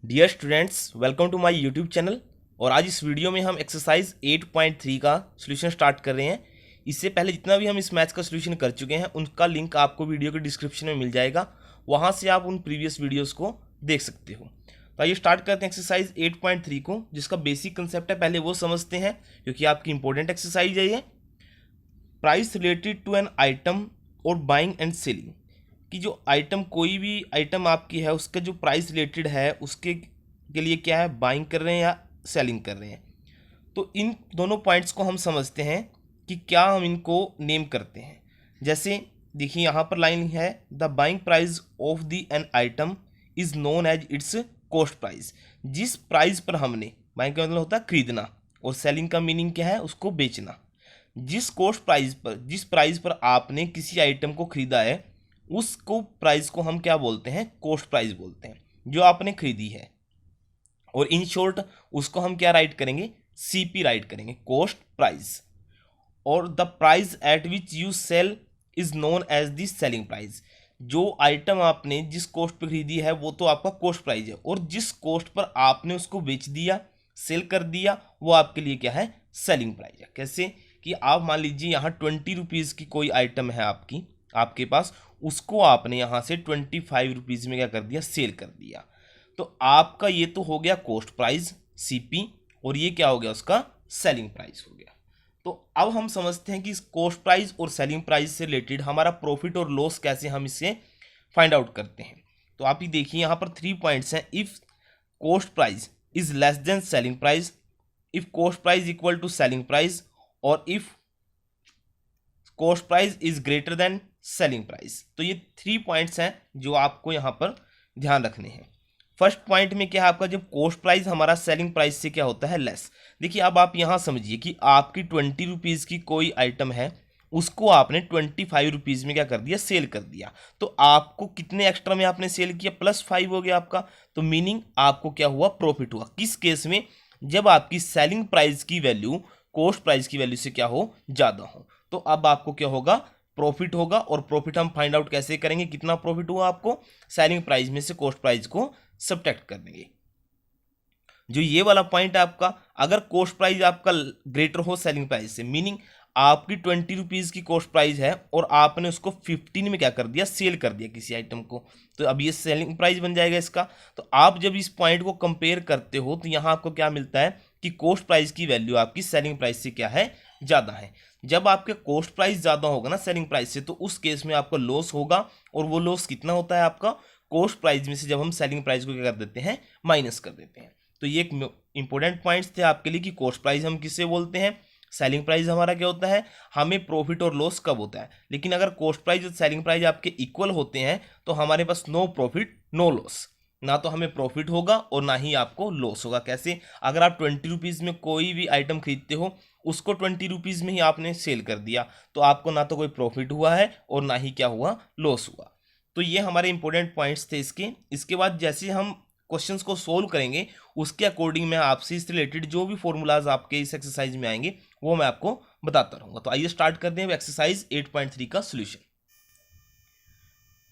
Dear students, welcome to my YouTube channel. और आज इस वीडियो में हम एक्सरसाइज 8.3 का सॉल्यूशन स्टार्ट कर रहे हैं। इससे पहले जितना भी हम इस मैथ का सॉल्यूशन कर चुके हैं उनका लिंक आपको वीडियो के डिस्क्रिप्शन में मिल जाएगा, वहां से आप उन प्रीवियस वीडियोस को देख सकते हो। तो आइए स्टार्ट करते हैं एक्सरसाइज 8.3 को, जिसका बेसिक कंसेप्ट है पहले वो समझते हैं क्योंकि आपकी इंपॉर्टेंट एक्सरसाइज है ये। Price related to an item और बाइंग एंड सेलिंग, कि जो आइटम कोई भी आइटम आपकी है उसका जो प्राइस रिलेटेड है उसके के लिए क्या है, बाइंग कर रहे हैं या सेलिंग कर रहे हैं। तो इन दोनों पॉइंट्स को हम समझते हैं कि क्या हम इनको नेम करते हैं। जैसे देखिए यहाँ पर लाइन है, the buying price of the an item is known as its cost price. जिस प्राइस पर हमने, बाइंग का मतलब होता है खरीदना, और सेलिंग का मीनिंग क्या है, उसको बेचना। जिस कॉस्ट प्राइस पर, जिस प्राइस पर आपने किसी आइटम को खरीदा है उसको प्राइस को हम क्या बोलते हैं, कॉस्ट प्राइस बोलते हैं, जो आपने खरीदी है। और इन शॉर्ट उसको हम क्या राइट करेंगे, सीपी राइट करेंगे, कॉस्ट प्राइस। और the price at which you sell is known as the selling price. जो आइटम आपने जिस कॉस्ट पर खरीदी है वो तो आपका कॉस्ट प्राइस है, और जिस कॉस्ट पर आपने उसको बेच दिया, सेल कर दिया, वो आपके लिए क्या है, सेलिंग प्राइस है। कैसे कि आप मान लीजिए यहाँ 20 रुपीज़ की कोई आइटम है आपके पास, उसको आपने यहाँ से 25 रुपीज़ में क्या कर दिया, सेल कर दिया। तो आपका ये तो हो गया कॉस्ट प्राइस सीपी, और ये क्या हो गया, उसका सेलिंग प्राइस हो गया। तो अब हम समझते हैं कि इस कॉस्ट प्राइस और सेलिंग प्राइस से रिलेटेड हमारा प्रॉफिट और लॉस कैसे हम इससे फाइंड आउट करते हैं। तो आप ही देखिए यहाँ पर 3 पॉइंट्स हैं। If cost price is less than selling price, if cost price equal to selling price, और if cost price is greater than selling price. तो ये 3 पॉइंट्स हैं जो आपको यहाँ पर ध्यान रखने हैं। फर्स्ट पॉइंट में क्या है आपका, जब कॉस्ट प्राइस हमारा सेलिंग प्राइस से क्या होता है, लेस। देखिए अब आप यहाँ समझिए कि आपकी 20 रुपीज़ की कोई आइटम है, उसको आपने 25 रुपीज़ में क्या कर दिया, सेल कर दिया। तो आपको कितने एक्स्ट्रा में आपने सेल किया, +5 हो गया आपका। तो मीनिंग आपको क्या हुआ, प्रॉफिट हुआ। किस केस में, जब आपकी सेलिंग प्राइस की वैल्यू कॉस्ट प्राइस की वैल्यू से क्या हो, ज़्यादा हो। तो अब आपको क्या होगा, प्रॉफिट होगा। और प्रॉफिट हम फाइंड आउट कैसे करेंगे, कितना प्रॉफिट हुआ आपको, सेलिंग प्राइस में से कॉस्ट प्राइस को सब्ट्रैक्ट कर देंगे। जो ये वाला पॉइंट है आपका, अगर कॉस्ट प्राइस आपका ग्रेटर हो सेलिंग प्राइस से, मीनिंग आपकी 20 रुपीज़ की कॉस्ट प्राइस है और आपने उसको 15 में क्या कर दिया, सेल कर दिया किसी आइटम को, तो अब ये सेलिंग प्राइस बन जाएगा इसका। तो आप जब इस पॉइंट को कंपेयर करते हो तो यहाँ आपको क्या मिलता है कि कॉस्ट प्राइस की वैल्यू आपकी सेलिंग प्राइस से क्या है, ज़्यादा है। जब आपके कॉस्ट प्राइस ज़्यादा होगा ना सेलिंग प्राइस से, तो उस केस में आपका लॉस होगा। और वो लॉस कितना होता है आपका, कॉस्ट प्राइस में से जब हम सेलिंग प्राइस को क्या कर देते हैं, माइनस कर देते हैं। तो ये एक इंपॉर्टेंट पॉइंट्स थे आपके लिए कि कॉस्ट प्राइस हम किससे बोलते हैं, सेलिंग प्राइस हमारा क्या होता है, हमें प्रॉफिट और लॉस कब होता है। लेकिन अगर कॉस्ट प्राइस और सेलिंग प्राइस आपके इक्वल होते हैं तो हमारे पास नो प्रॉफिट नो लॉस, ना तो हमें प्रॉफिट होगा और ना ही आपको लॉस होगा। कैसे, अगर आप 20 रुपीज़ में कोई भी आइटम खरीदते हो, उसको 20 रुपीज़ में ही आपने सेल कर दिया, तो आपको ना तो कोई प्रॉफिट हुआ है और ना ही क्या हुआ, लॉस हुआ। तो ये हमारे इंपॉर्टेंट पॉइंट्स थे इसके। इसके बाद जैसे हम क्वेश्चंस को सोल्व करेंगे उसके अकॉर्डिंग मैं आपसे इस रिलेटेड जो भी फॉर्मूलाज आपके इस एक्सरसाइज में आएंगे वो मैं आपको बताता रहूँगा। तो आइए स्टार्ट करते हैं एक्सरसाइज 8.3 का सोल्यूशन।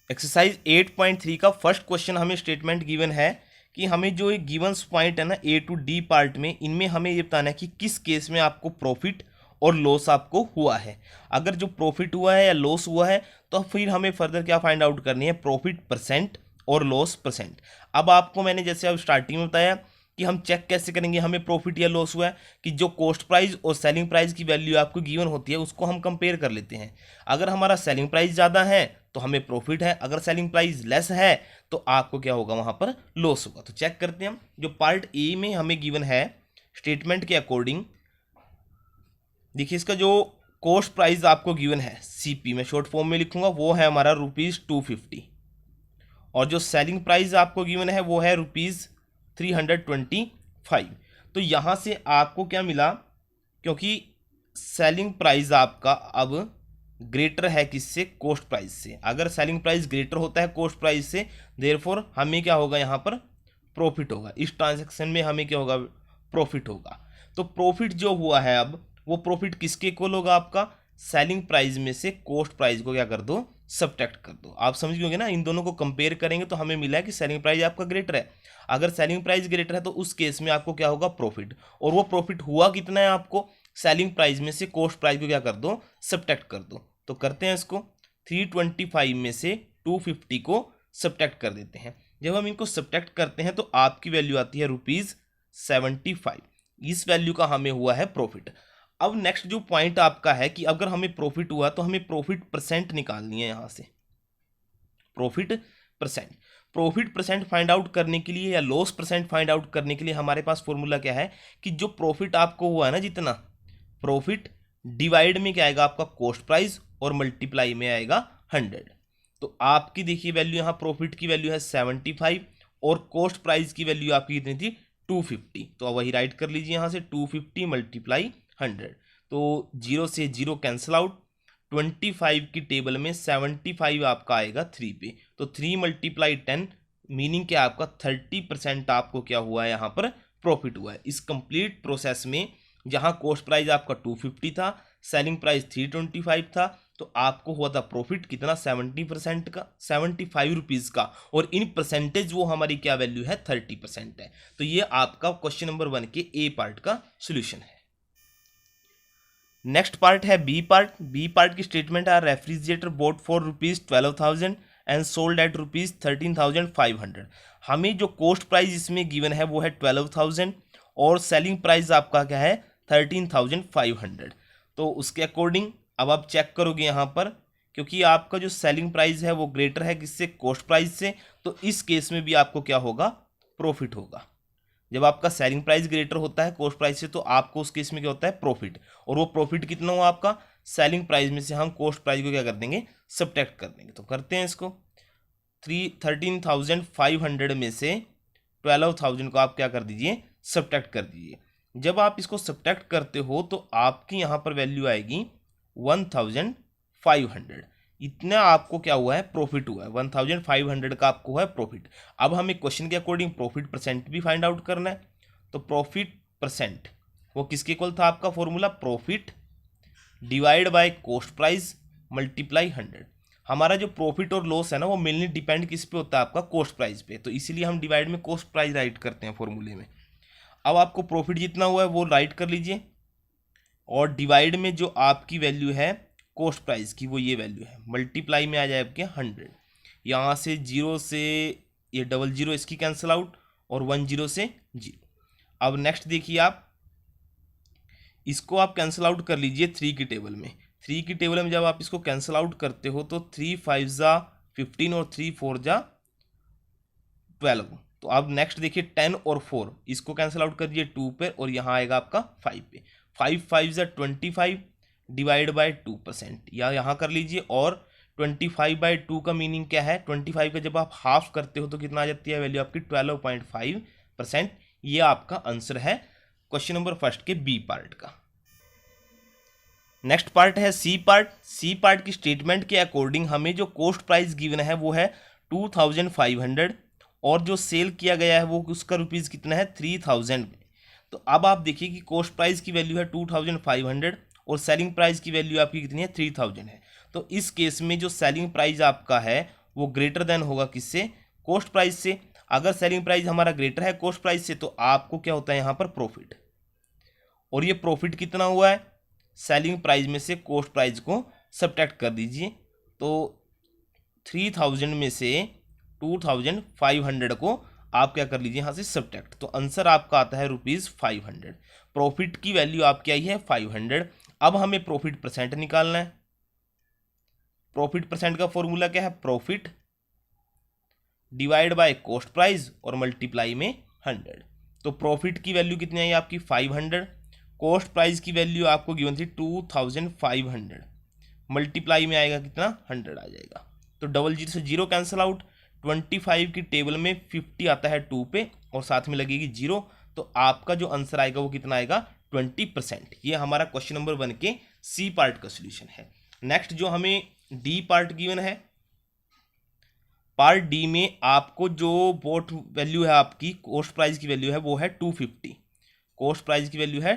एक्सरसाइज 8.3 का फर्स्ट क्वेश्चन हमें स्टेटमेंट गिवन है कि हमें जो एक गिवन पॉइंट है ना A to D पार्ट में, इनमें हमें ये बताना है कि किस केस में आपको प्रॉफिट और लॉस आपको हुआ है। अगर जो प्रॉफिट हुआ है या लॉस हुआ है तो फिर हमें फर्दर क्या फाइंड आउट करनी है, प्रॉफिट परसेंट और लॉस परसेंट। अब आपको मैंने जैसे अब स्टार्टिंग में बताया कि हम चेक कैसे करेंगे हमें प्रॉफिट या लॉस हुआ है, कि जो कॉस्ट प्राइस और सेलिंग प्राइस की वैल्यू आपको गिवन होती है उसको हम कंपेयर कर लेते हैं। अगर हमारा सेलिंग प्राइस ज़्यादा है तो हमें प्रॉफिट है, अगर सेलिंग प्राइस लेस है तो आपको क्या होगा, वहाँ पर लॉस होगा। तो चेक करते हैं हम। जो पार्ट ए में हमें गिवन है स्टेटमेंट के अकॉर्डिंग, देखिए इसका जो कॉस्ट प्राइस आपको गिवन है सीपी, में शॉर्ट फॉर्म में लिखूंगा, वो है हमारा ₹250, और जो सेलिंग प्राइस आपको गिवन है वो है ₹325। तो यहाँ से आपको क्या मिला, क्योंकि सेलिंग प्राइस आपका अब ग्रेटर है किससे, कॉस्ट प्राइस से। अगर सेलिंग प्राइस ग्रेटर होता है कॉस्ट प्राइस से, देयरफॉर हमें क्या होगा, यहाँ पर प्रॉफिट होगा। इस ट्रांजैक्शन में हमें क्या होगा, प्रॉफिट होगा। तो प्रॉफिट जो हुआ है अब, वो प्रॉफिट किसके इक्वल होगा, आपका सेलिंग प्राइस में से कॉस्ट प्राइस को क्या कर दो, सब्ट्रैक्ट कर दो। आप समझ गए ना, इन दोनों को कंपेयर करेंगे तो हमें मिला है कि सेलिंग प्राइस आपका ग्रेटर है। अगर सेलिंग प्राइस ग्रेटर है तो उस केस में आपको क्या होगा, प्रॉफिट। और वो प्रॉफिट हुआ कितना है, आपको सेलिंग प्राइस में से कॉस्ट प्राइस को क्या कर दो, सब्ट्रैक्ट कर दो। तो करते हैं इसको, 325 में से 250 को सब्ट्रैक्ट कर देते हैं। जब हम इनको सब्ट्रैक्ट करते हैं तो आपकी वैल्यू आती है ₹75। इस वैल्यू का हमें हुआ है प्रॉफिट। अब नेक्स्ट जो पॉइंट आपका है कि अगर हमें प्रॉफिट हुआ तो हमें प्रॉफिट परसेंट निकालनी है। यहां से प्रॉफिट परसेंट फाइंड आउट करने के लिए या लॉस परसेंट फाइंड आउट करने के लिए हमारे पास फॉर्मूला क्या है कि जो प्रॉफिट आपको हुआ है ना, जितना प्रॉफिट डिवाइड में क्या आएगा आपका कॉस्ट प्राइस और मल्टीप्लाई में आएगा 100। तो आपकी देखिए वैल्यू यहाँ प्रॉफिट की वैल्यू है 75 और कॉस्ट प्राइस की वैल्यू आपकी कितनी थी 250। तो वही राइट कर लीजिए यहाँ से 250 मल्टीप्लाई 100। तो 0 से 0 कैंसिल आउट, 25 की टेबल में 75 आपका आएगा 3 पे। तो 3 मल्टीप्लाई 10 मीनिंग क्या आपका 30% आपको क्या हुआ है यहाँ पर प्रॉफिट हुआ है। इस कंप्लीट प्रोसेस में जहाँ कॉस्ट प्राइस आपका 250 था, सेलिंग प्राइस 325 था, तो आपको हुआ था प्रॉफिट कितना 70% का, 75 रुपीज़ का। और इन परसेंटेज वो हमारी क्या वैल्यू है 30% है। तो ये आपका क्वेश्चन नंबर 1 के ए पार्ट का सोल्यूशन है। नेक्स्ट पार्ट है बी पार्ट। बी पार्ट की स्टेटमेंट है refrigerator boat for ₹12,000 and sold at ₹13,500। हमें जो कॉस्ट प्राइस इसमें गिवन है वो है 12,000 और सेलिंग प्राइस आपका क्या है 13,500। तो उसके अकॉर्डिंग अब आप चेक करोगे यहाँ पर, क्योंकि आपका जो सेलिंग प्राइस है वो ग्रेटर है किससे, कॉस्ट प्राइस से, तो इस केस में भी आपको क्या होगा, प्रॉफिट होगा। जब आपका सेलिंग प्राइस ग्रेटर होता है कॉस्ट प्राइस से तो आपको उस केस में क्या होता है, प्रॉफिट। और वो प्रॉफिट कितना हुआ आपका, सेलिंग प्राइस में से हम कॉस्ट प्राइस को क्या कर देंगे, सब्ट्रैक्ट कर देंगे। तो करते हैं इसको, 13,500 में से 12,000 को आप क्या कर दीजिए, सब्ट्रैक्ट कर दीजिए। जब आप इसको सब्ट्रैक्ट करते हो तो आपकी यहाँ पर वैल्यू आएगी 1,500। इतना आपको क्या हुआ है, प्रॉफिट हुआ है। 1,500 का आपको हुआ है प्रॉफिट। अब हमें क्वेश्चन के अकॉर्डिंग प्रॉफिट परसेंट भी फाइंड आउट करना है। तो प्रॉफिट परसेंट वो किसके इक्वल था, आपका formula profit divide by cost price multiply 100। हमारा जो प्रॉफिट और लॉस है ना वो मेनली डिपेंड किस पे होता है, आपका कॉस्ट प्राइस पे। तो इसीलिए हम डिवाइड में कॉस्ट प्राइस राइट करते हैं फॉर्मूले में। अब आपको प्रॉफिट जितना हुआ है वो राइट कर लीजिए और डिवाइड में जो आपकी वैल्यू है कॉस्ट प्राइस की वो ये वैल्यू है, मल्टीप्लाई में आ जाए आपके 100। यहाँ से 0 से ये 00 इसकी कैंसिल आउट और 10 से 0। अब नेक्स्ट देखिए आप इसको आप कैंसिल आउट कर लीजिए 3 की टेबल में। 3 की टेबल में जब आप इसको कैंसिल आउट करते हो तो 3 5 जा 15 और 3 4 जा 12। तो अब नेक्स्ट देखिए 10 और 4 इसको कैंसिल आउट कर दीजिए 2 पे और यहाँ आएगा आपका 5 पे। 5 5 जा 25 डिवाइड बाय 2%, या यहाँ कर लीजिए। और 25/2 का मीनिंग क्या है, 25 का जब आप हाफ करते हो तो कितना आ जाती है वैल्यू आपकी 12.5%। ये आपका आंसर है क्वेश्चन नंबर फर्स्ट के बी पार्ट का। नेक्स्ट पार्ट है सी पार्ट। सी पार्ट की स्टेटमेंट के अकॉर्डिंग हमें जो कॉस्ट प्राइस गिवन है वो है 2,500 और जो सेल किया गया है वो उसका रुपीज़ कितना है 3,000। तो अब आप देखिए कि कॉस्ट प्राइस की वैल्यू है 2,500 और सेलिंग प्राइस की वैल्यू आपकी कितनी है 3,000 है। तो इस केस में जो सेलिंग प्राइस आपका है वो ग्रेटर देन होगा किससे, कॉस्ट प्राइस से। अगर सेलिंग प्राइस हमारा ग्रेटर है कॉस्ट प्राइस से तो आपको क्या होता है यहाँ पर प्रॉफिट। और ये प्रॉफिट कितना हुआ है, सेलिंग प्राइस में से कॉस्ट प्राइस को सब्ट्रैक्ट कर दीजिए। तो 3,000 में से 2,500 को आप क्या कर लीजिए यहाँ से सब्ट्रैक्ट। तो आंसर आपका आता है ₹500। प्रॉफिट की वैल्यू आपकी आई है 500। अब हमें प्रॉफिट परसेंट निकालना है। प्रॉफिट परसेंट का फॉर्मूला क्या है, profit divide by cost price और मल्टीप्लाई में 100। तो प्रॉफिट की वैल्यू कितनी आई आपकी 500, कॉस्ट प्राइस की वैल्यू आपको गिवन थी 2,500, मल्टीप्लाई में आएगा कितना 100 आ जाएगा। तो 00 से 0 कैंसिल आउट, 25 की टेबल में 50 आता है 2 पे और साथ में लगेगी 0। तो आपका जो आंसर आएगा वो कितना आएगा 20%। ये हमारा क्वेश्चन नंबर 1 के सी पार्ट का सोल्यूशन है। नेक्स्ट जो हमें डी पार्ट गिवन है, पार्ट डी में आपको जो बोट वैल्यू है आपकी कॉस्ट प्राइस की वैल्यू है वो है 250। कॉस्ट प्राइस की वैल्यू है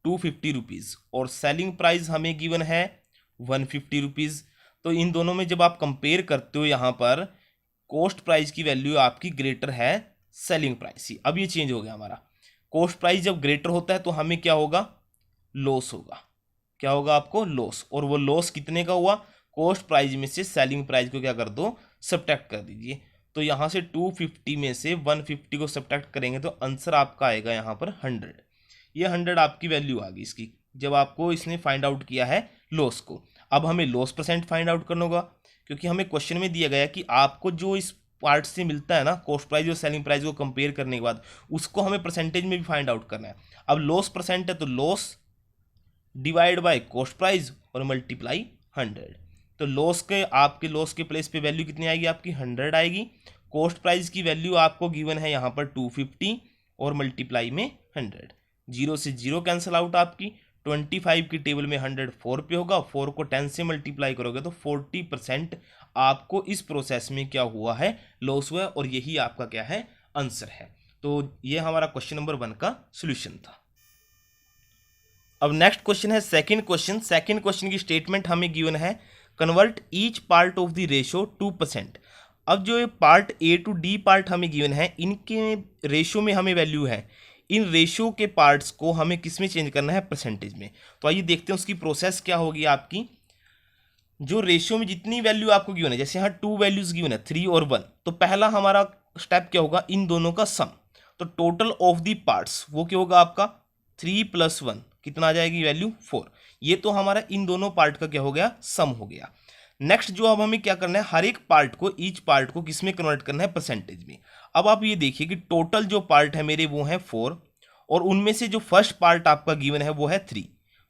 250 रुपीज़ और सेलिंग प्राइस हमें गिवन है 150 रुपीज़। तो इन दोनों में जब आप कंपेयर करते हो यहाँ पर कॉस्ट प्राइस की वैल्यू आपकी ग्रेटर है सेलिंग प्राइस की। अब ये चेंज हो गया हमारा, कॉस्ट प्राइस जब ग्रेटर होता है तो हमें क्या होगा, लॉस होगा। क्या होगा आपको, लॉस। और वो लॉस कितने का हुआ, कॉस्ट प्राइस में से सेलिंग प्राइस को क्या कर दो, सब्ट्रैक्ट कर दीजिए। तो यहाँ से 250 में से 150 को सब्ट्रैक्ट करेंगे तो आंसर आपका आएगा यहाँ पर 100। ये 100 आपकी वैल्यू आ गई इसकी, जब आपको इसने फाइंड आउट किया है लॉस को। अब हमें लॉस परसेंट फाइंड आउट करना होगा, क्योंकि हमें क्वेश्चन में दिया गया कि आपको जो इस पार्ट से मिलता है ना, कॉस्ट प्राइस और सेलिंग प्राइस को कंपेयर करने के बाद, उसको हमें परसेंटेज में भी फाइंड आउट करना है। अब लॉस परसेंट है तो loss divide by cost price और मल्टीप्लाई 100। तो लॉस के, आपके लॉस के प्लेस पे वैल्यू कितनी आएगी आपकी, 100 आएगी। कॉस्ट प्राइस की वैल्यू आपको गिवन है यहाँ पर 250 और मल्टीप्लाई में 100। 0 से 0 कैंसिल आउट आपकी। 25 की टेबल में 100 4 पे होगा, 4 को 10 से मल्टीप्लाई करोगे तो 40% आपको इस प्रोसेस में क्या हुआ है, लॉस हुआ है। और यही आपका क्या है, आंसर है। तो ये हमारा क्वेश्चन नंबर 1 का सोल्यूशन था। अब नेक्स्ट क्वेश्चन है सेकंड क्वेश्चन। सेकंड क्वेश्चन की स्टेटमेंट हमें गिवन है, convert each part of the ratio 2%। अब जो ये part A to D part हमें गिवन है, इनके रेशो में हमें वैल्यू है, इन रेशो के पार्ट्स को हमें किस में चेंज करना है, परसेंटेज में। तो आइए देखते हैं उसकी प्रोसेस क्या होगी आपकी। जो रेशियो में जितनी वैल्यू आपको गिवन है, जैसे यहाँ 2 वैल्यूज गिवन है 3 और 1, तो पहला हमारा स्टेप क्या होगा, इन दोनों का सम। तो टोटल ऑफ दी पार्ट्स वो क्या होगा आपका 3 + 1 कितना आ जाएगी वैल्यू 4। ये तो हमारा इन दोनों पार्ट का क्या हो गया, सम हो गया। नेक्स्ट जो अब हमें क्या करना है, हर एक पार्ट को, ईच पार्ट को किस में कन्वर्ट करना है, परसेंटेज में। अब आप ये देखिए कि टोटल जो पार्ट है मेरे वो है 4, और उनमें से जो फर्स्ट पार्ट आपका गिवन है वो है 3।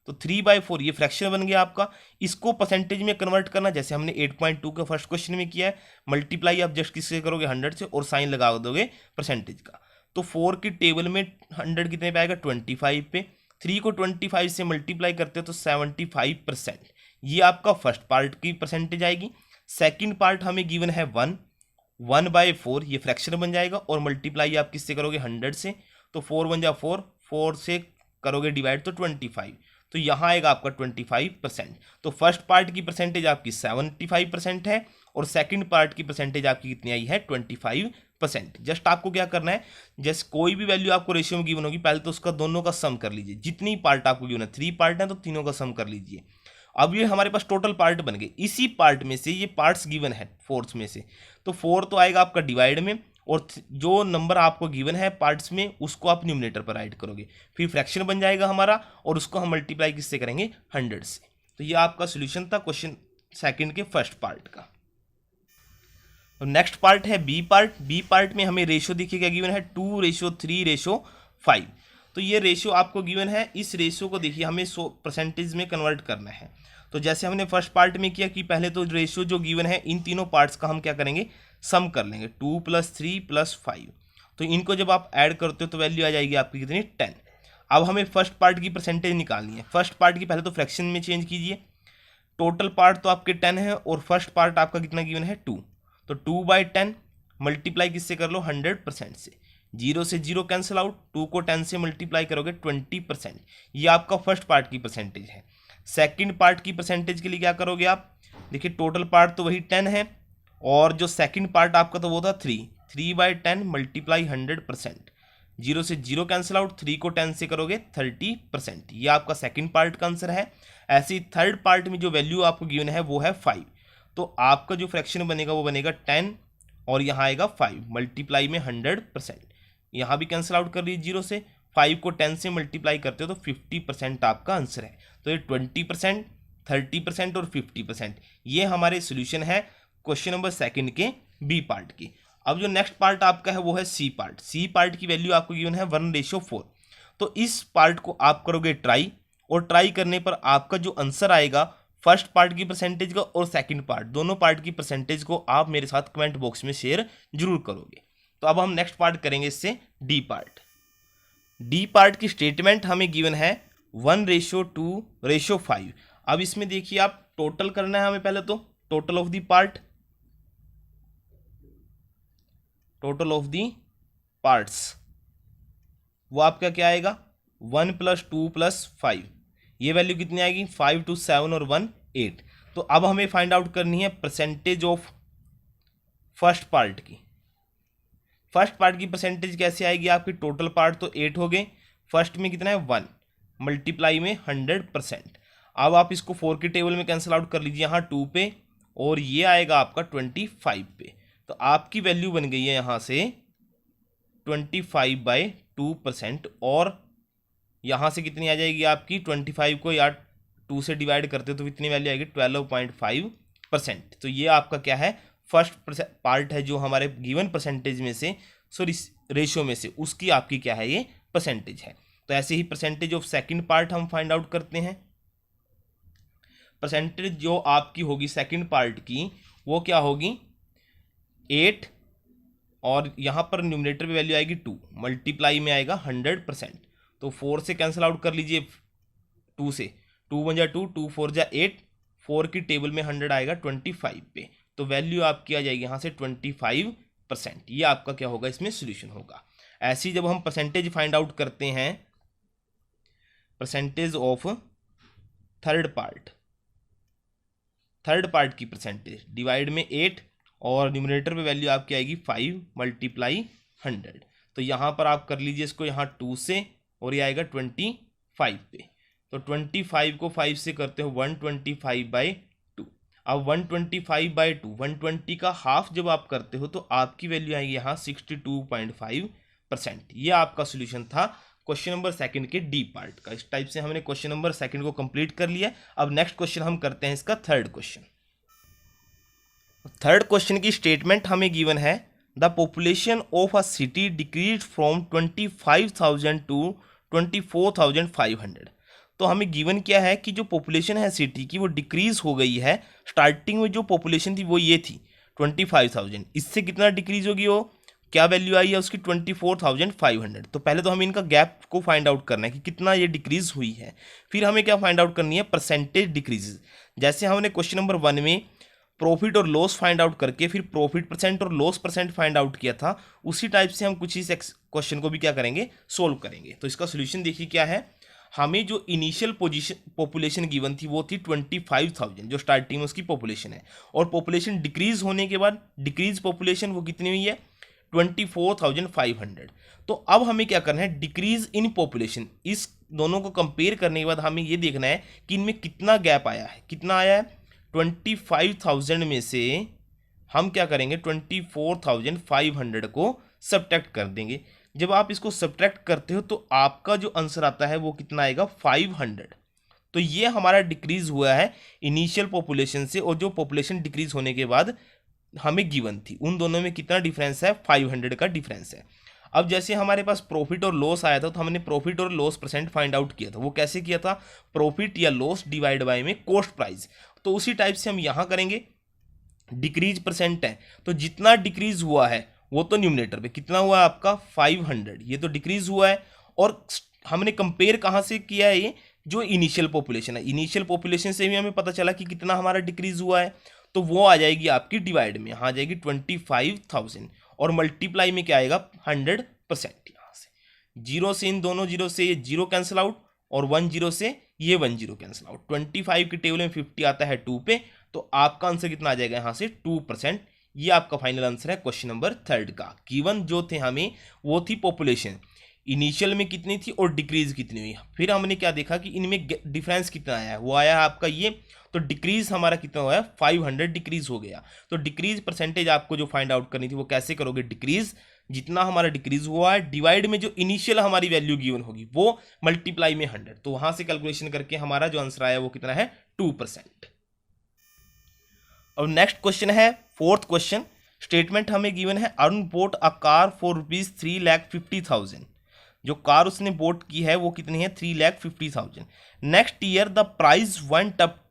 तो 3/4 ये फ्रैक्शन बन गया आपका। इसको परसेंटेज में कन्वर्ट करना, जैसे हमने 8.2 का फर्स्ट क्वेश्चन में किया है। मल्टीप्लाई आप जस्ट किससे करोगे, 100 से, और साइन लगा दोगे परसेंटेज का। तो 4 की टेबल में 100 कितने पे आएगा, 25 पे। 3 को 25 से मल्टीप्लाई करते हो तो 75%। ये आपका फर्स्ट पार्ट की परसेंटेज आएगी। सेकंड पार्ट हमें गिवन है 1/4 ये फ्रैक्शन बन जाएगा, और मल्टीप्लाई आप किससे करोगे, 100 से। तो 4 × 4, 4 से करोगे डिवाइड तो 25, तो यहाँ आएगा आपका 25%। तो फर्स्ट पार्ट की परसेंटेज आपकी 75% है, और सेकंड पार्ट की परसेंटेज आपकी कितनी आई है, 25%। जस्ट आपको क्या करना है, जस्ट कोई भी वैल्यू आपको रेशियो में गिवन होगी, पहले तो उसका दोनों का सम कर लीजिए। जितनी पार्ट आपको गिवन है, 3 पार्ट है तो तीनों का सम कर लीजिए। अब ये हमारे पास टोटल पार्ट बन गए। इसी पार्ट में से ये पार्ट्स गिवन है 4 में से, तो 4 तो आएगा आपका डिवाइड में, और जो नंबर आपको गिवन है पार्ट्स में उसको आप न्यूमरेटर पर राइट करोगे, फिर फ्रैक्शन बन जाएगा हमारा, और उसको हम मल्टीप्लाई किससे करेंगे, 100 से। तो ये आपका सोल्यूशन था क्वेश्चन सेकंड के फर्स्ट पार्ट का। तो नेक्स्ट पार्ट है बी पार्ट। बी पार्ट में हमें रेशो देखिए क्या गिवन है, 2:3:5। तो ये रेशो आपको गिवन है, इस रेशो को देखिए हमें 100% में कन्वर्ट करना है। तो जैसे हमने फर्स्ट पार्ट में किया कि पहले तो रेशो जो गिवन है इन तीनों पार्ट्स का हम क्या करेंगे, सम कर लेंगे। 2 + 3 + 5, तो इनको जब आप ऐड करते हो तो वैल्यू आ जाएगी आपकी कितनी, 10। अब हमें फर्स्ट पार्ट की परसेंटेज निकालनी है। फर्स्ट पार्ट की पहले तो फ्रैक्शन में चेंज कीजिए। टोटल पार्ट तो आपके 10 है, और फर्स्ट पार्ट आपका कितना गिवन है, 2। तो 2/10 मल्टीप्लाई किससे कर लो, 100% से। 0 से 0 कैंसिल आउट, 2 को 10 से मल्टीप्लाई करोगे 20%। ये आपका फर्स्ट पार्ट की परसेंटेज है। सेकंड पार्ट की परसेंटेज के लिए क्या करोगे आप, देखिए टोटल पार्ट तो वही 10 है, और जो सेकंड पार्ट आपका तो वो था 3/10 मल्टीप्लाई 100%। 0 से 0 कैंसिल आउट, 3 को 10 से करोगे 30%। ये आपका सेकंड पार्ट का आंसर है। ऐसे ही थर्ड पार्ट में जो वैल्यू आपको गिवन है वो है 5। तो आपका जो फ्रैक्शन बनेगा वो बनेगा 10, और यहाँ आएगा 5 मल्टीप्लाई में 100%। यहाँ भी कैंसिल आउट कर लीजिए 0 से, 5 को 10 से मल्टीप्लाई करते हो तो 50% आपका आंसर है। तो ये 20%, 30% और 50%, ये हमारे सोल्यूशन है क्वेश्चन नंबर सेकंड के बी पार्ट की। अब जो नेक्स्ट पार्ट आपका है वो है सी पार्ट। सी पार्ट की वैल्यू आपको गिवन है 1:4। तो इस पार्ट को आप करोगे ट्राई, और ट्राई करने पर आपका जो आंसर आएगा फर्स्ट पार्ट की परसेंटेज का और सेकंड पार्ट दोनों पार्ट की परसेंटेज को आप मेरे साथ कमेंट बॉक्स में शेयर जरूर करोगे। तो अब हम नेक्स्ट पार्ट करेंगे इससे डी पार्ट। डी पार्ट की स्टेटमेंट हमें गिवन है 1:2:5। अब इसमें देखिए आप टोटल करना है हमें पहले तो, total of the part, total of the parts वो आपका क्या आएगा, 1 + 2 + 5। ये वैल्यू कितनी आएगी, 5 2 7 और 1 8। तो अब हमें फाइंड आउट करनी है परसेंटेज ऑफ फर्स्ट पार्ट की। फर्स्ट पार्ट की परसेंटेज कैसे आएगी आपकी, टोटल पार्ट तो 8 हो गए, फर्स्ट में कितना है 1 मल्टीप्लाई में 100%। अब आप इसको 4 की टेबल में कैंसिल आउट कर लीजिए यहाँ 2 पे, और ये आएगा आपका 25 पे। तो आपकी वैल्यू बन गई है यहाँ से 25/2%, और यहाँ से कितनी आ जाएगी आपकी, 25 को या 2 से डिवाइड करते हो तो कितनी वैल्यू आएगी 12.5%। तो ये आपका क्या है, फर्स्ट पार्ट है जो हमारे गिवन परसेंटेज में से, सॉरी रेशियो में से, उसकी आपकी क्या है ये परसेंटेज है। तो ऐसे ही परसेंटेज ऑफ सेकंड पार्ट हम फाइंड आउट करते हैं। परसेंटेज जो आपकी होगी सेकंड पार्ट की वो क्या होगी 8, और यहाँ पर न्यूमरेटर पे वैल्यू आएगी 2, मल्टीप्लाई में आएगा 100%। तो 4 से कैंसिल आउट कर लीजिए 2 से, 2 1 जा 2, 2 4 जा 8, 4 की टेबल में 100 आएगा 25 पे। तो वैल्यू आपकी आ जाएगी यहाँ से 25%। ये आपका क्या होगा, इसमें सोल्यूशन होगा। ऐसे ही जब हम परसेंटेज फाइंड आउट करते हैं, परसेंटेज ऑफ थर्ड पार्ट की परसेंटेज डिवाइड में 8, और न्यूमरेटर पे वैल्यू आपकी आएगी 5 मल्टीप्लाई 100। तो यहाँ पर आप कर लीजिए इसको यहाँ 2 से, और ये आएगा 25 पे। तो 25 को 5 से करते हो 125/2। अब 125/2, 120 का हाफ जब आप करते हो तो आपकी वैल्यू आएगी यहाँ 62.5%। ये आपका सोल्यूशन था क्वेश्चन नंबर सेकंड के डी पार्ट का। इस टाइप से हमने क्वेश्चन नंबर सेकंड को कंप्लीट कर लिया। अब नेक्स्ट क्वेश्चन हम करते हैं इसका थर्ड क्वेश्चन। थर्ड क्वेश्चन की स्टेटमेंट हमें गिवन है, the population of a city decreases from 25,000 to 24,500। तो हमें गिवन क्या है कि जो पॉपुलेशन है सिटी की वो डिक्रीज हो गई है। स्टार्टिंग में जो पॉपुलेशन थी वो ये थी 25,000, इससे कितना डिक्रीज होगी, वो क्या वैल्यू आई है उसकी 24,500। तो पहले तो हमें इनका गैप को फाइंड आउट करना है कि कितना ये डिक्रीज हुई है। फिर हमें क्या फाइंड आउट करनी है, परसेंटेज डिक्रीजेज। जैसे हमने क्वेश्चन नंबर 1 में प्रॉफिट और लॉस फाइंड आउट करके फिर प्रॉफिट परसेंट और लॉस परसेंट फाइंड आउट किया था, उसी टाइप से हम कुछ इस क्वेश्चन को भी क्या करेंगे, सोल्व करेंगे। तो इसका सोल्यूशन देखिए क्या है। हमें जो इनिशियल पॉपुलेशन गिवन थी वो थी 25,000, जो स्टार्टिंग में उसकी पॉपुलेशन है, और पॉपुलेशन डिक्रीज होने के बाद डिक्रीज पॉपुलेशन वो कितनी हुई है 24,500। तो अब हमें क्या करना है, डिक्रीज इन पॉपुलेशन, इस दोनों को कंपेयर करने के बाद हमें ये देखना है कि इनमें कितना गैप आया है। कितना आया है, 25,000 में से हम क्या करेंगे 24,500 को सब्ट्रैक्ट कर देंगे। जब आप इसको सब्ट्रैक्ट करते हो तो आपका जो आंसर आता है वो कितना आएगा 500। तो ये हमारा डिक्रीज हुआ है इनिशियल पॉपुलेशन से, और जो पॉपुलेशन डिक्रीज होने के बाद हमें गिवन थी, उन दोनों में कितना डिफरेंस है, 500 का डिफरेंस है। अब जैसे हमारे पास प्रॉफिट और लॉस आया था तो हमने प्रॉफिट और लॉस परसेंट फाइंड आउट किया था। वो कैसे किया था, प्रॉफिट या लॉस डिवाइड बाय में कॉस्ट प्राइस। तो उसी टाइप से हम यहाँ करेंगे। डिक्रीज परसेंट है तो जितना डिक्रीज हुआ है वो तो न्यूमरेटर पे कितना हुआ है आपका 500, ये तो डिक्रीज हुआ है। और हमने कंपेयर कहाँ से किया है, ये जो इनिशियल पॉपुलेशन है, इनिशियल पॉपुलेशन से भी हमें पता चला कि कितना हमारा डिक्रीज हुआ है। तो वो आ जाएगी आपकी डिवाइड में, यहाँ आ जाएगी 25,000, और मल्टीप्लाई में क्या आएगा 100%। यहाँ से 0 से इन दोनों 0 से ये 0 कैंसिल आउट, और 10 से ये 10 कैंसिल आउट। 25 की टेबल में 50 आता है 2 पे, तो आपका आंसर कितना आ जाएगा यहाँ से 2%। ये आपका फाइनल आंसर है क्वेश्चन नंबर थर्ड का। गिवन जो थे हमें वो थी पॉपुलेशन, इनिशियल में कितनी थी और डिक्रीज कितनी हुई। फिर हमने क्या देखा कि इनमें डिफरेंस कितना आया है, वो आया है आपका ये, तो डिक्रीज हमारा कितना हुआ है 500 डिक्रीज हो गया। तो डिक्रीज परसेंटेज आपको जो फाइंड आउट करनी थी वो कैसे करोगे, डिक्रीज जितना हमारा डिक्रीज हुआ है डिवाइड में जो इनिशियल हमारी वैल्यू गिवन होगी वो मल्टीप्लाई में 100। तो वहां से कैलकुलेशन करके हमारा जो आंसर आया वो कितना है 2%। और नेक्स्ट क्वेश्चन है फोर्थ क्वेश्चन। स्टेटमेंट हमें गिवन है, Arun boat a car for ₹3,50,000। जो कार उसने बोट की है वो कितनी है 3,50,000। Next year the price went up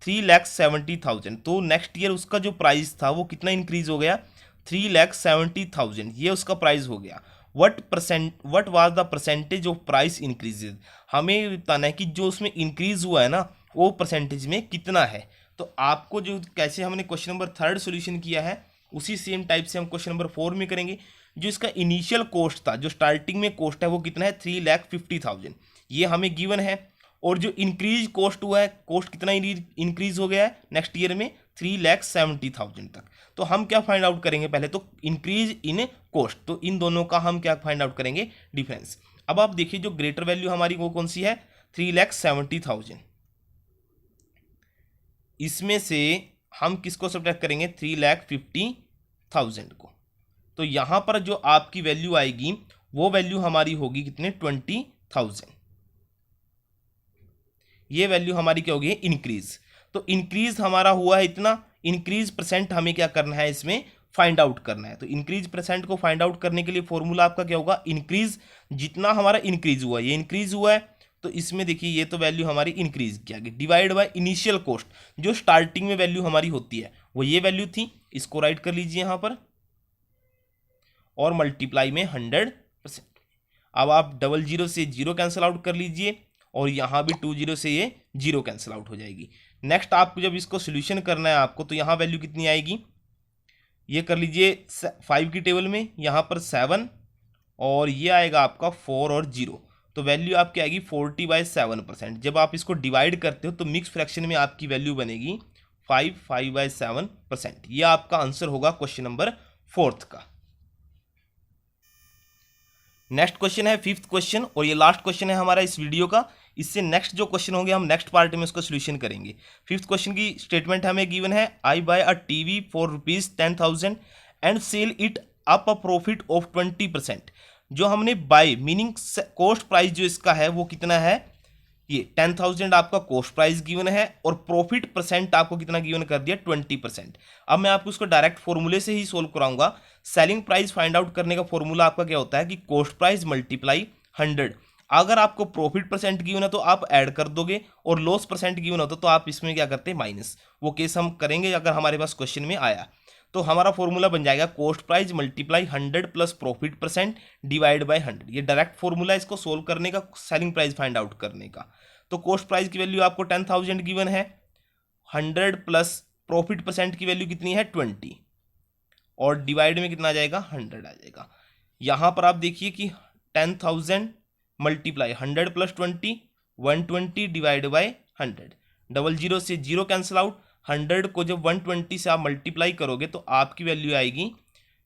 3,70,000। तो नेक्स्ट ईयर उसका जो प्राइस था वो कितना इंक्रीज हो गया 3,70,000, ये उसका प्राइस हो गया। What was the percentage of price increases. हमें बताना है कि जो उसमें इंक्रीज हुआ है ना वो परसेंटेज में कितना है। तो आपको जो कैसे हमने क्वेश्चन नंबर थर्ड सोल्यूशन किया है उसी सेम टाइप से हम क्वेश्चन नंबर 4 में करेंगे। जो इसका इनिशियल कॉस्ट था, जो स्टार्टिंग में कॉस्ट है वो कितना है 3,50,000, ये हमें गिवन है। और जो इंक्रीज कॉस्ट हुआ है, कॉस्ट कितना इंक्रीज हो गया है नेक्स्ट ईयर में 3,70,000 तक। तो हम क्या फाइंड आउट करेंगे, पहले तो इंक्रीज इन कॉस्ट, तो इन दोनों का हम क्या फाइंड आउट करेंगे, डिफरेंस। अब आप देखिए जो ग्रेटर वैल्यू हमारी वो कौन सी है, 3,70,000, इसमें से हम किसको सब्ट्रैक्ट करेंगे, 3,50,000 को। तो यहां पर जो आपकी वैल्यू आएगी वो वैल्यू हमारी होगी कितने, 20,000। ये वैल्यू हमारी क्या होगी, इंक्रीज। तो इंक्रीज हमारा हुआ है इतना, इंक्रीज परसेंट हमें क्या करना है, इसमें फाइंड आउट करना है। तो इंक्रीज परसेंट को फाइंड आउट करने के लिए फॉर्मूला आपका क्या होगा, इंक्रीज, जितना हमारा इंक्रीज हुआ, ये इंक्रीज हुआ है तो इसमें देखिए ये तो वैल्यू हमारी इंक्रीज किया गया, डिवाइड बाय इनिशियल कॉस्ट, जो स्टार्टिंग में वैल्यू हमारी होती है वो ये वैल्यू थी, इसको राइट कर लीजिए यहां पर, और मल्टीप्लाई में 100%। अब आप 00 से 0 कैंसिल आउट कर लीजिए, और यहां भी 20 से ये 0 कैंसिल आउट हो जाएगी। नेक्स्ट आपको जब इसको सोल्यूशन करना है आपको, तो यहां वैल्यू कितनी आएगी, ये कर लीजिए 5 की टेबल में, यहां पर 7, और ये आएगा आपका 4 और 0, तो वैल्यू आपकी आएगी 40/7%। जब आप इसको डिवाइड करते हो तो मिक्स फ्रैक्शन में आपकी वैल्यू बनेगी 5/7%। ये आपका आंसर होगा क्वेश्चन नंबर 4 का। नेक्स्ट क्वेश्चन है 5th क्वेश्चन, और ये लास्ट क्वेश्चन है हमारा इस वीडियो का। इससे नेक्स्ट जो क्वेश्चन होंगे हम नेक्स्ट पार्ट में उसका सोल्यूशन करेंगे। 5th क्वेश्चन की स्टेटमेंट हमें गिवन है, I buy a TV for ₹10,000 and sell it up a profit of 20%। जो हमने बाय मीनिंग कॉस्ट प्राइस जो इसका है वो कितना है, ये 10,000 आपका कॉस्ट प्राइस गिवन है, और प्रॉफिट परसेंट आपको कितना गिवन कर दिया, 20%। अब मैं आपको इसको डायरेक्ट फॉर्मूले से ही सोल्व कराऊंगा। सेलिंग प्राइस फाइंड आउट करने का फॉर्मूला आपका क्या होता है कि कॉस्ट प्राइस मल्टीप्लाई 100। अगर आपको प्रॉफिट परसेंट गिवन है तो आप ऐड कर दोगे, और लॉस परसेंट गिवन होता तो आप इसमें क्या करते हैं, माइनस। वो केस हम करेंगे अगर हमारे पास क्वेश्चन में आया। तो हमारा फॉर्मूला बन जाएगा cost price multiply 100 plus profit percent divide by 100। ये डायरेक्ट फॉर्मूला इसको सोल्व करने का, सेलिंग प्राइस फाइंड आउट करने का। तो कॉस्ट प्राइस की वैल्यू आपको 10,000 गिवन है, 100 प्लस प्रॉफिट परसेंट की वैल्यू कितनी है, 20, और डिवाइड में कितना आ जाएगा, 100 आ जाएगा। यहां पर आप देखिए कि 10,000 मल्टीप्लाई 100 प्लस 20, 120 डिवाइड बाय 100, 00 से 0 कैंसिल आउट, 100 को जब 120 से आप मल्टीप्लाई करोगे तो आपकी वैल्यू आएगी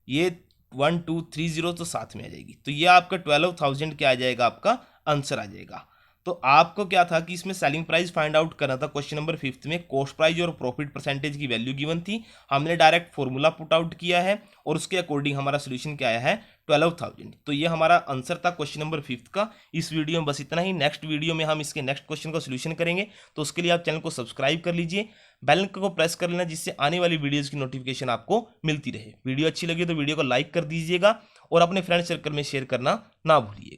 ये 1230, तो साथ में आ जाएगी। तो ये आपका 12,000 क्या आ जाएगा, आपका आंसर आ जाएगा। तो आपको क्या था कि इसमें सेलिंग प्राइस फाइंड आउट करना था। क्वेश्चन नंबर 5 में कॉस्ट प्राइस और प्रॉफिट परसेंटेज की वैल्यू गिवन थी, हमने डायरेक्ट फॉर्मूला पुट आउट किया है, और उसके अकॉर्डिंग हमारा सोल्यूशन क्या आया है, 12,000। तो ये हमारा आंसर था क्वेश्चन नंबर 5 का। इस वीडियो में बस इतना ही। नेक्स्ट वीडियो में हम इसके नेक्स्ट क्वेश्चन का सोल्यूशन करेंगे, तो उसके लिए आप चैनल को सब्सक्राइब कर लीजिए, बेल आइकन को प्रेस कर लेना, जिससे आने वाली वीडियोज़ की नोटिफिकेशन आपको मिलती रहे। वीडियो अच्छी लगी तो वीडियो को लाइक कर दीजिएगा, और अपने फ्रेंड सर्कल में शेयर करना ना भूलिए।